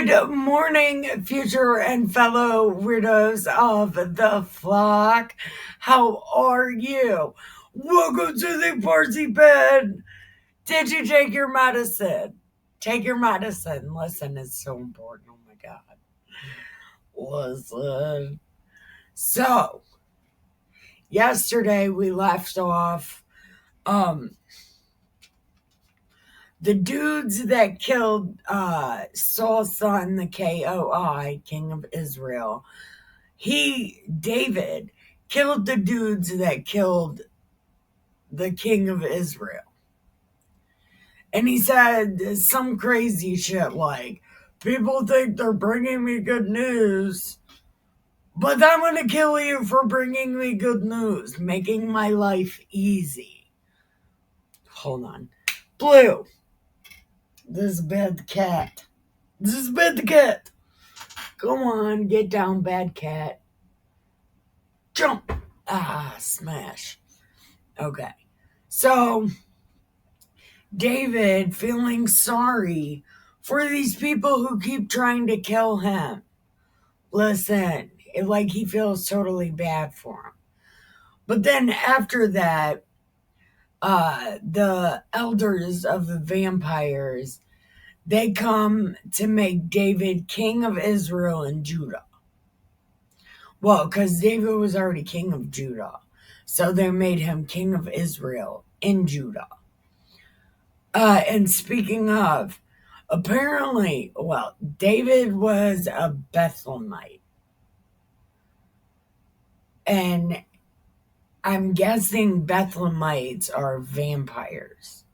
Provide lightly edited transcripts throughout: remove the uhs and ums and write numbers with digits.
Good morning, future and fellow weirdos of the flock. How are you? Welcome to the party bed. Did you take your medicine? Take your medicine. Listen, it's so important. Oh my God. Listen. So, yesterday we left off um the dudes that killed Saul's son, the KOI, King of Israel. David, killed the dudes that killed the king of Israel. And he said some crazy shit like, people think they're bringing me good news, but I'm going to kill you for bringing me good news, making my life easy. Hold on. Blue, this is bad cat. This is bad cat. Come on, get down, bad cat. Jump. Smash. Okay. So, David feeling sorry for these people who keep trying to kill him. Listen, like he feels totally bad for him. But then after that, the elders of the vampires, they come to make David king of Israel and Judah. Well, because David was already king of Judah. So they made him king of Israel in Judah. And speaking of, apparently, well, David was a Bethlehemite. And I'm guessing Bethlehemites are vampires.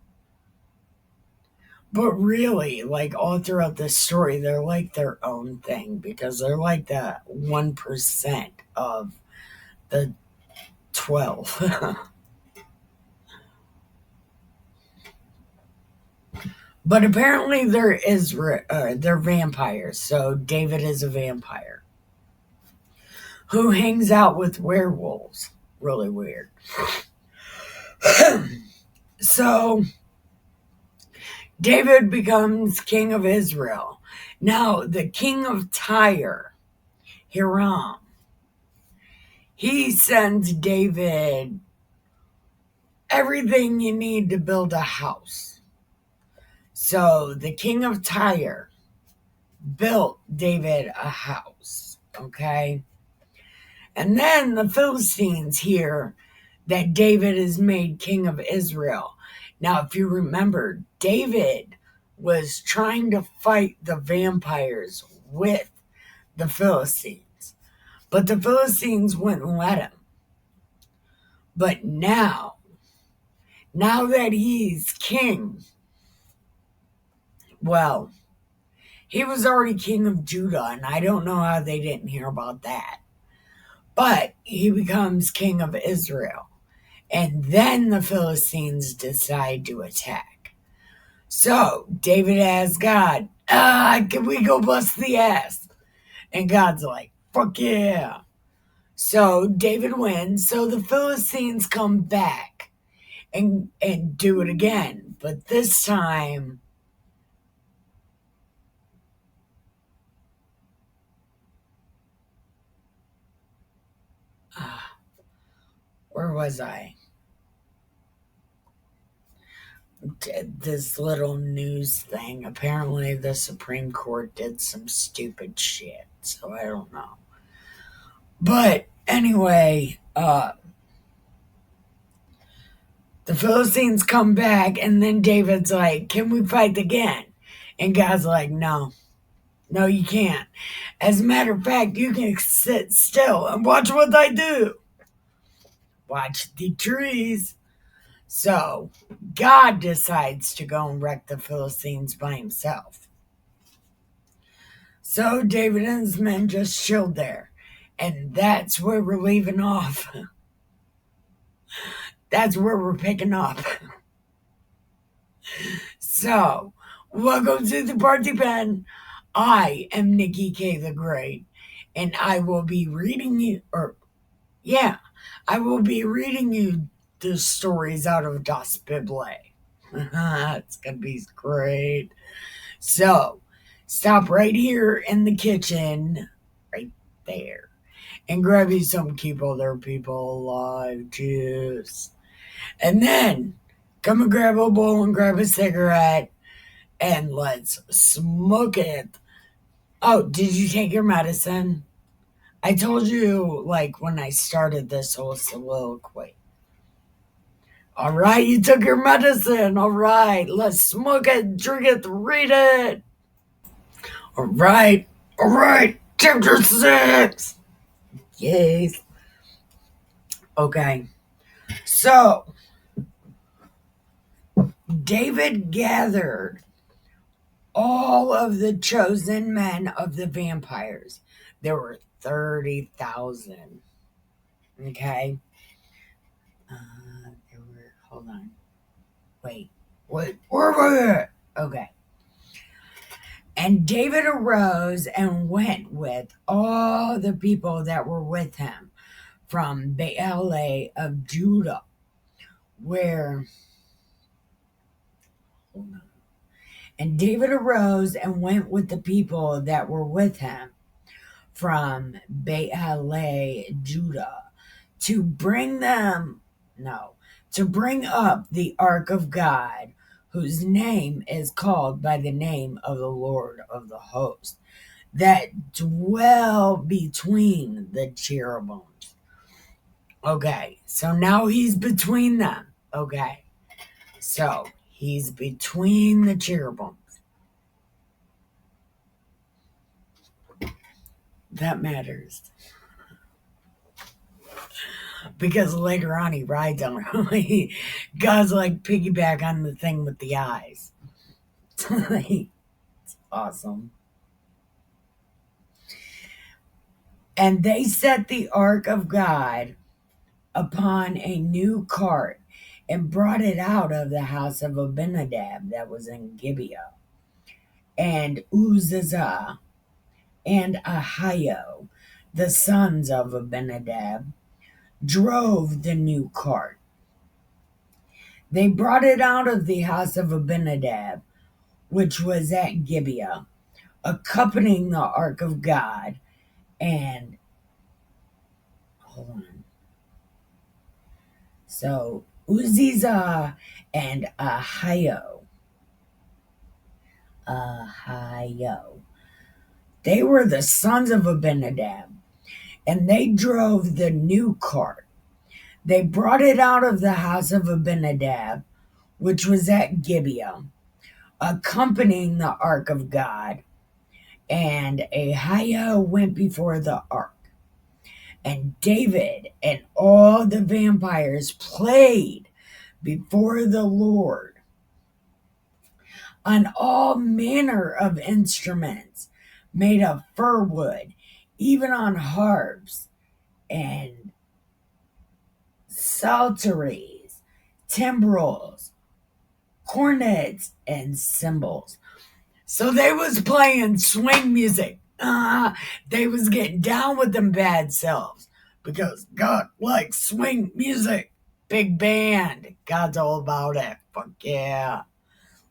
But really, like all throughout the story, they're like their own thing because they're like the 1% of the 12. But apparently they're vampires. So David is a vampire who hangs out with werewolves. Really weird. So David becomes king of Israel. Now, the king of Tyre, Hiram, he sends David everything you need to build a house. So the king of Tyre built David a house, okay? And then the Philistines hear that David is made king of Israel. Now, if you remember, David was trying to fight the vampires with the Philistines, but the Philistines wouldn't let him. But now that he's king, well, he was already king of Judah, and I don't know how they didn't hear about that. But he becomes king of Israel. And then the Philistines decide to attack. So David asks God, can we go bust the ass? And God's like, fuck yeah. So David wins. So the Philistines come back and do it again. But this time, where was I? This little news thing. Apparently, the Supreme Court did some stupid shit. So I don't know. But anyway, the Philistines come back, and then David's like, can we fight again? And God's like, no, you can't. As a matter of fact, you can sit still and watch what I do. Watch the trees. So God decides to go and wreck the Philistines by himself. So David and his men just chilled there. And that's where we're leaving off. That's where we're picking up. So, welcome to the party pen. I am Nikki K. the Great, and I will be reading you, I will be reading you the stories out of Das Bible. It's going to be great. So, stop right here in the kitchen, right there, and grab you some Keep Other People Alive juice. And then come and grab a bowl and grab a cigarette and let's smoke it. Oh, did you take your medicine? I told you, like, when I started this whole soliloquy. All right, you took your medicine. All right, let's smoke it, drink it, read it. All right, chapter 6. Yes. Okay, so David gathered all of the chosen men of the vampires. There were 30,000. Okay. There were, hold on. Wait, where were they? Okay. And David arose and went with all the people that were with him from Baalah of Judah, where, hold on. And David arose and went with the people that were with him from Baalah, Judah, to bring them, no, to bring up the ark of God, whose name is called by the name of the Lord of the host, that dwell between the cherubims. Okay, so now he's between them. Okay, so he's between the cherubims. That matters. Because later on he rides on her. God's like piggyback on the thing with the eyes. It's awesome. And they set the ark of God upon a new cart and brought it out of the house of Abinadab that was in Gibeah. And Uzzah and Ahio, the sons of Abinadab, drove the new cart. They brought it out of the house of Abinadab, which was at Gibeah, accompanying the ark of God. And hold on. So Uzzah and Ahio. They were the sons of Abinadab, and they drove the new cart. They brought it out of the house of Abinadab, which was at Gibeah, accompanying the ark of God. And Ahio went before the ark. And David and all the vampires played before the Lord on all manner of instruments made of fir wood, even on harps and psalteries, timbrels, cornets, and cymbals. So they was playing swing music. They was getting down with them bad selves because God likes swing music. Big band. God's all about it. Fuck yeah.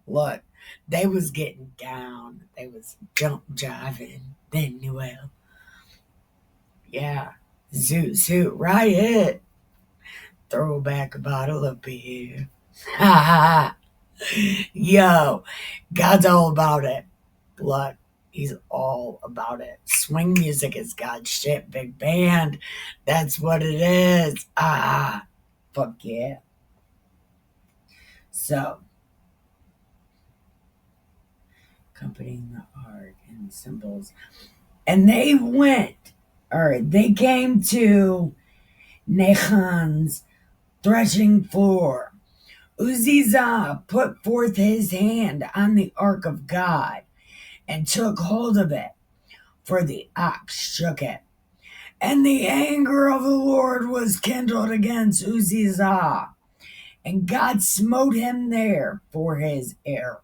Look, they was getting down. They was jump jiving. Then Noel. Yeah. Zoot, riot. Throw back a bottle of beer. Ha ha. Yo, God's all about it. Look, he's all about it. Swing music is God's shit. Big band. That's what it is. Fuck yeah. So, accompanying the ark and symbols. And they came to Nachon's threshing floor. Uzzah put forth his hand on the ark of God and took hold of it, for the ox shook it. And the anger of the Lord was kindled against Uzzah, and God smote him there for his error.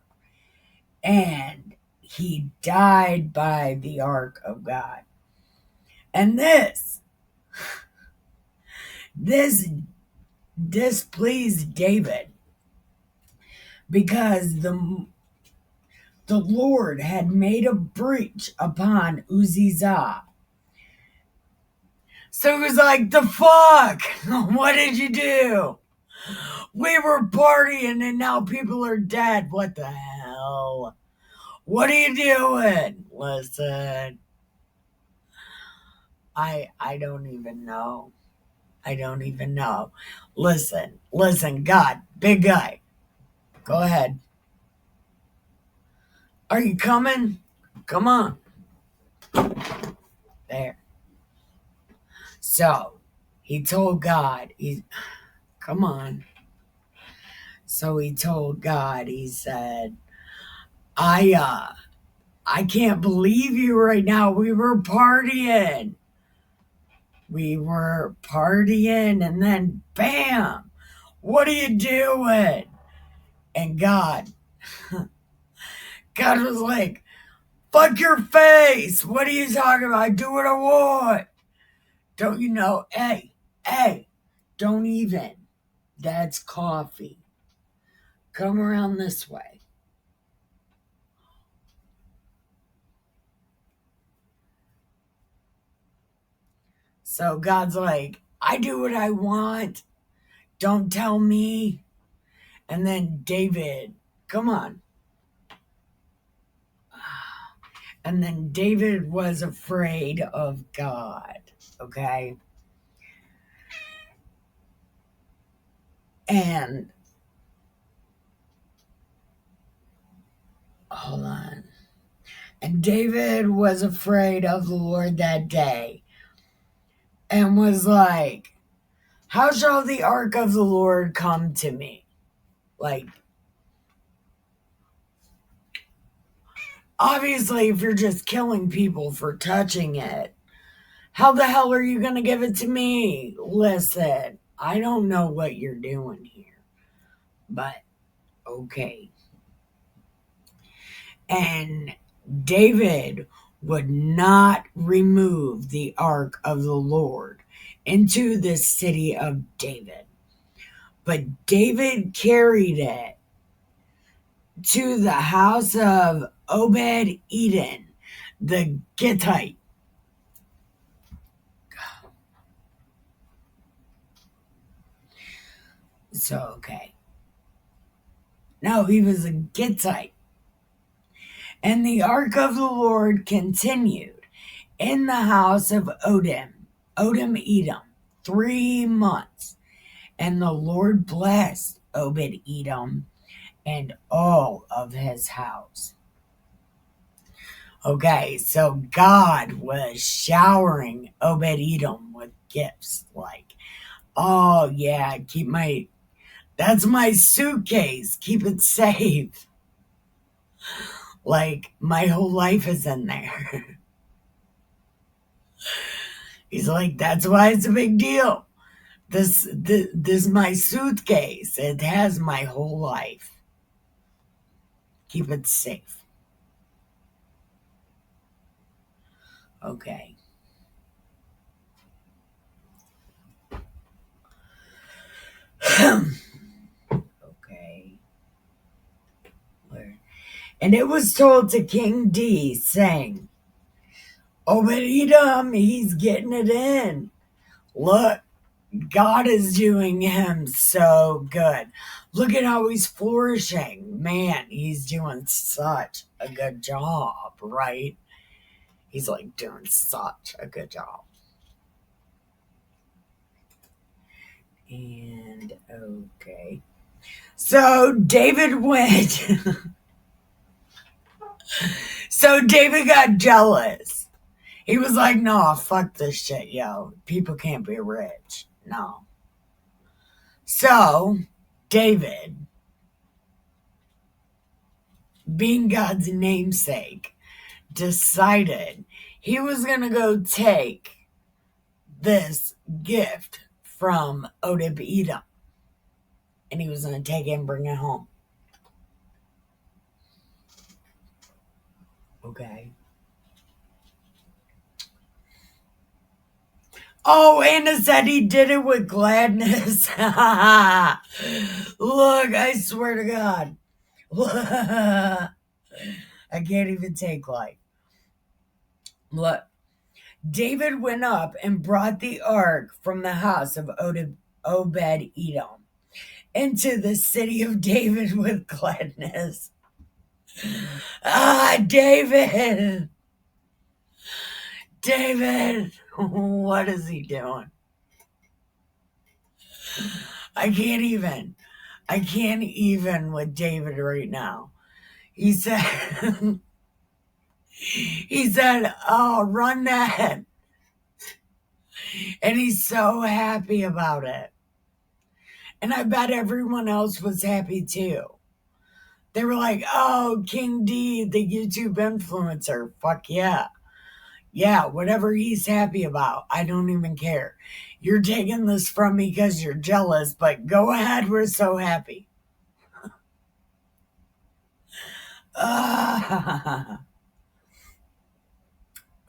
And he died by the ark of God. And this displeased David, because the Lord had made a breach upon Uziah. So he was like, the fuck? What did you do? We were partying and now people are dead. What the hell? What are you doing? Listen, I don't even know. I don't even know. Listen, God, big guy. Go ahead. Are you coming? Come on. There. So he told God, come on. So he told God, he said, I can't believe you right now. We were partying. And then bam, what are you doing? And God was like, fuck your face. What are you talking about? I do what I want. Don't you know? Hey, don't even. That's coffee. Come around this way. So God's like, I do what I want. Don't tell me. And then David, come on. And then David was afraid of God. Okay. And hold on. And David was afraid of the Lord that day and was like, how shall the ark of the Lord come to me? Like, obviously, if you're just killing people for touching it, how the hell are you going to give it to me? Listen, I don't know what you're doing here, but okay. And David would not remove the ark of the Lord into the city of David, but David carried it to the house of Obed Edom, the Gittite. So, okay. No, he was a Gittite. And the ark of the Lord continued in the house of Edom, 3 months. And the Lord blessed Obed Edom and all of his house. Okay, so God was showering Obed Edom with gifts like, oh yeah, that's my suitcase, keep it safe. Like, my whole life is in there. He's like, that's why it's a big deal. This is my suitcase. It has my whole life. Keep it safe. Okay. Okay. And it was told to King D, saying, Obed Edom, he's getting it in. Look, God is doing him so good. Look at how he's flourishing. Man, he's doing such a good job, right? He's like doing such a good job. And okay. So David went. So David got jealous. He was like, no, fuck this shit, yo. People can't be rich. No. So David, being God's namesake, decided he was going to go take this gift from Obed Edom. And he was going to take it and bring it home. Okay. Oh, Anna said he did it with gladness. Look, I swear to God. I can't even take life. Look, David went up and brought the ark from the house of Obed Edom into the city of David with gladness. Ah, David! David! What is he doing? I can't even. I can't even with David right now. He said, oh, run that. And he's so happy about it. And I bet everyone else was happy too. They were like, oh, King D, the YouTube influencer. Fuck yeah. Yeah, whatever he's happy about. I don't even care. You're taking this from me because you're jealous, but go ahead. We're so happy.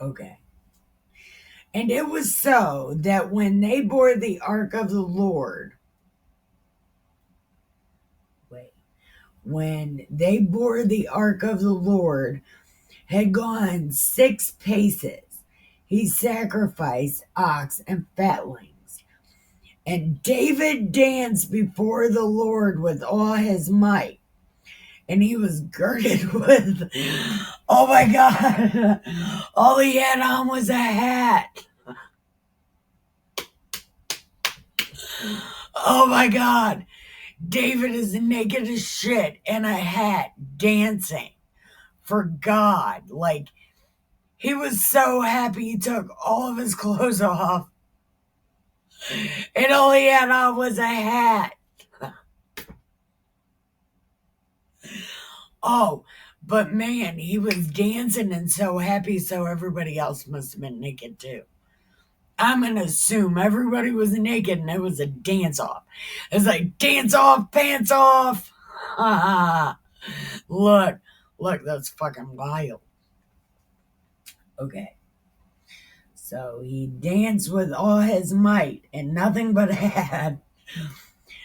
Okay. And it was so that when they bore the ark of the Lord, when they bore the ark of the Lord had gone 6 paces, he sacrificed ox and fatlings. And David danced before the Lord with all his might. And he was girded with, oh my God, all he had on was a hat. Oh my God. David is naked as shit in a hat dancing for God. Like, he was so happy he took all of his clothes off. And all he had on was a hat. Oh, but man, he was dancing and so happy, so everybody else must have been naked too. I'm going to assume everybody was naked and it was a dance off. It's like, dance off, pants off. Look, that's fucking wild. Okay. So he danced with all his might and nothing but had.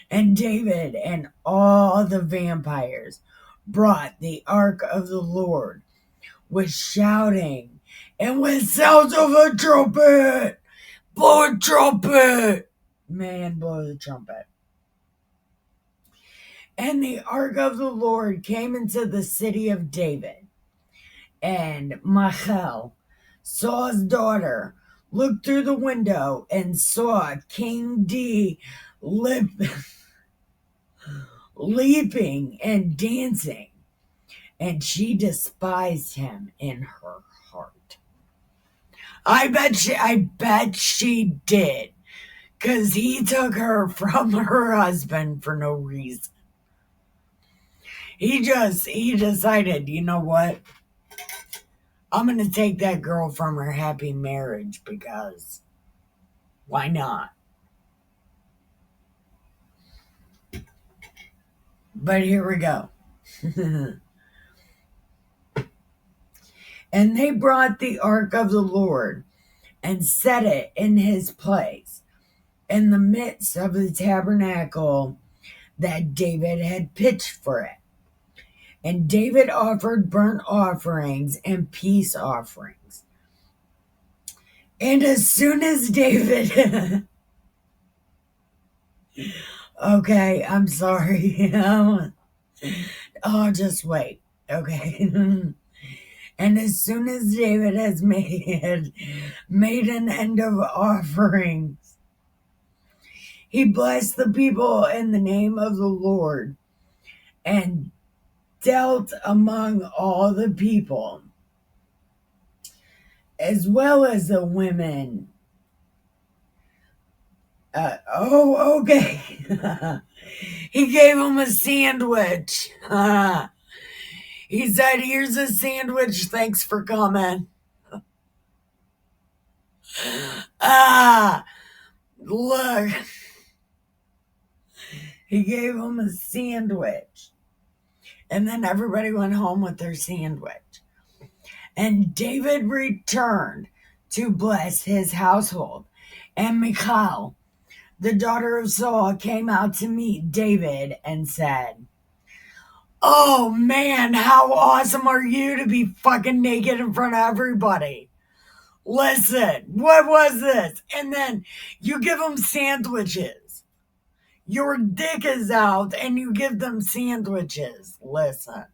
And David and all the vampires brought the ark of the Lord with shouting and with sounds of a trumpet. Blow a trumpet! Man, blow the trumpet. And the ark of the Lord came into the city of David. And Michal, Saul's daughter, looked through the window and saw King D leaping and dancing. And she despised him in her heart. I bet she did. Because he took her from her husband for no reason. He decided, you know what? I'm going to take that girl from her happy marriage because why not? But here we go. And they brought the ark of the Lord and set it in his place in the midst of the tabernacle that David had pitched for it. And David offered burnt offerings and peace offerings. And as soon as David... okay, I'm sorry. Oh, just wait. Okay. And as soon as David has made an end of offerings, he blessed the people in the name of the Lord and dealt among all the people, as well as the women. Okay. He gave him a sandwich. He said, here's a sandwich. Thanks for coming. Look. He gave him a sandwich. And then everybody went home with their sandwich. And David returned to bless his household. And Michal, the daughter of Saul, came out to meet David and said, Oh man, how awesome are you to be fucking naked in front of everybody? Listen, what was this? And then you give them sandwiches. Your dick is out and you give them sandwiches. Listen,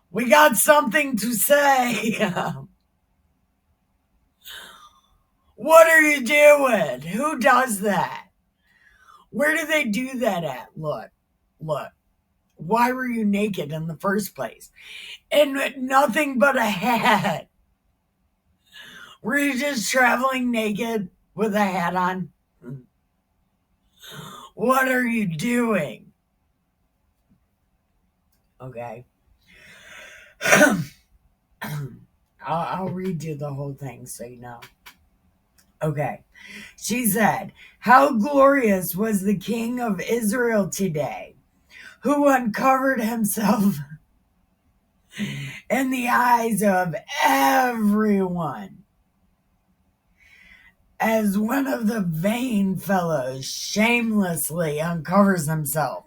we got something to say. What are you doing? Who does that? Where do they do that at? Look. Why were you naked in the first place? And nothing but a hat. Were you just traveling naked with a hat on? What are you doing? Okay. I'll redo the whole thing so you know. Okay. She said, how glorious was the king of Israel today, who uncovered himself in the eyes of everyone, as one of the vain fellows shamelessly uncovers himself.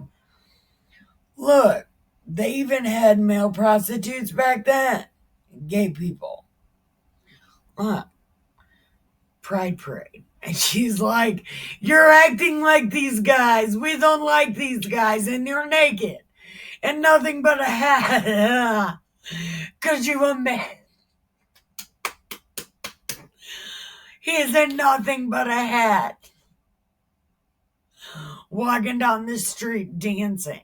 Look, they even had male prostitutes back then. Gay people. Pride parade. And she's like, you're acting like these guys. We don't like these guys. And you're naked. And nothing but a hat. Because you a man. He is in nothing but a hat. Walking down the street dancing.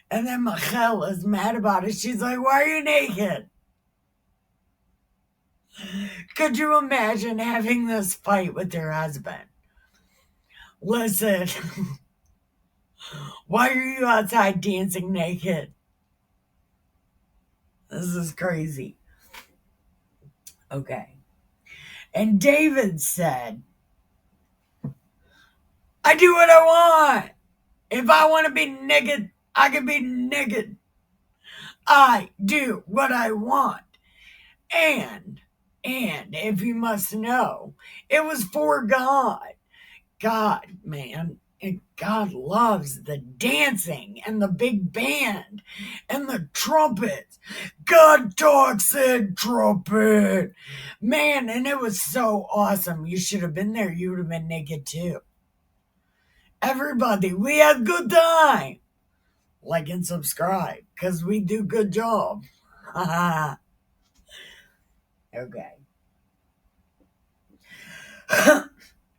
And then Michal is mad about it. She's like, why are you naked? Could you imagine having this fight with your husband? Listen, why are you outside dancing naked? This is crazy. Okay. And David said, I do what I want. If I want to be naked, I can be naked. I do what I want. And if you must know, it was for God. God, man. And God loves the dancing and the big band and the trumpets. God talks in trumpet. Man, and it was so awesome. You should have been there. You would have been naked too. Everybody, we had a good time. Like and subscribe, because we do good job. Okay.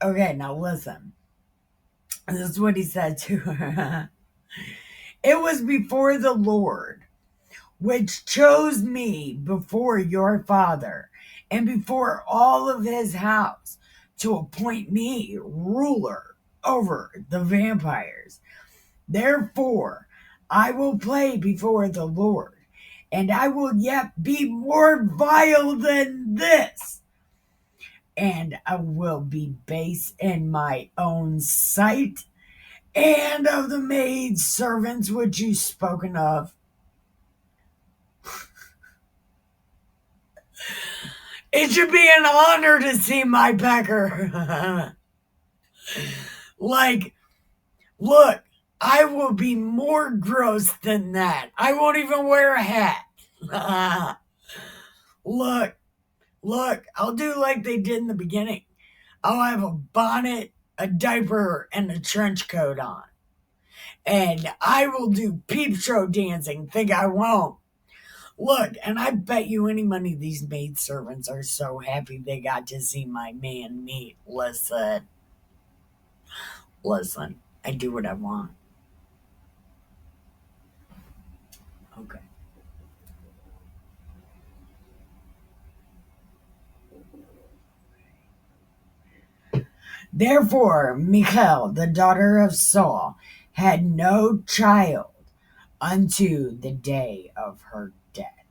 Okay, now listen. This is what he said to her. It was before the Lord, which chose me before your father and before all of his house to appoint me ruler over the vampires. Therefore, I will play before the Lord, and I will yet be more vile than this. And I will be base in my own sight, and of the maid servants which you spoken of. It should be an honor to see my pecker. Like, look, I will be more gross than that. I won't even wear a hat. Look, I'll do like they did in the beginning. I'll have a bonnet, a diaper, and a trench coat on. And I will do peep show dancing. Think I won't. Look, and I bet you any money these maid servants are so happy they got to see my man meet. Listen, I do what I want. Okay. Therefore, Michal, the daughter of Saul, had no child unto the day of her death.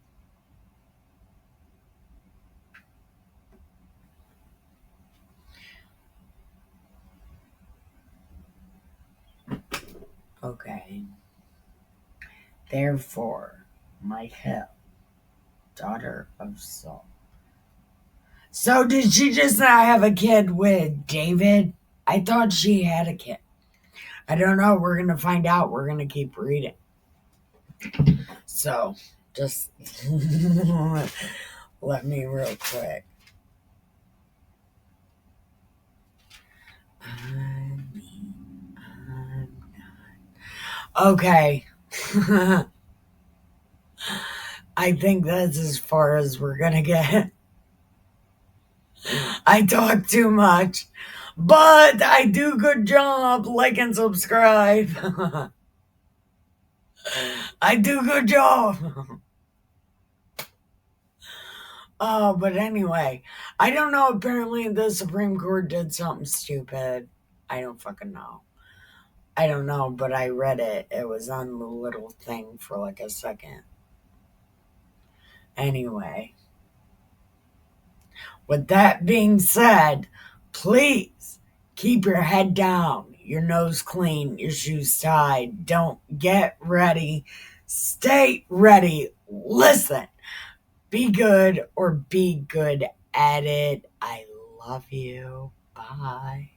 Okay. Therefore, Michal, daughter of Saul. So did she just not have a kid with David? I thought she had a kid. I don't know. We're going to find out. We're going to keep reading. So, just let me real quick. Okay. I think that's as far as we're gonna get. I talk too much, but I do good job. Like and subscribe. I do good job. Oh, but anyway, I don't know. Apparently, the Supreme Court did something stupid. I don't fucking know. I don't know, but I read it. It was on the little thing for like a second. Anyway, with that being said, please keep your head down, your nose clean, your shoes tied. Don't get ready. Stay ready. Listen. Be good or be good at it. I love you. Bye.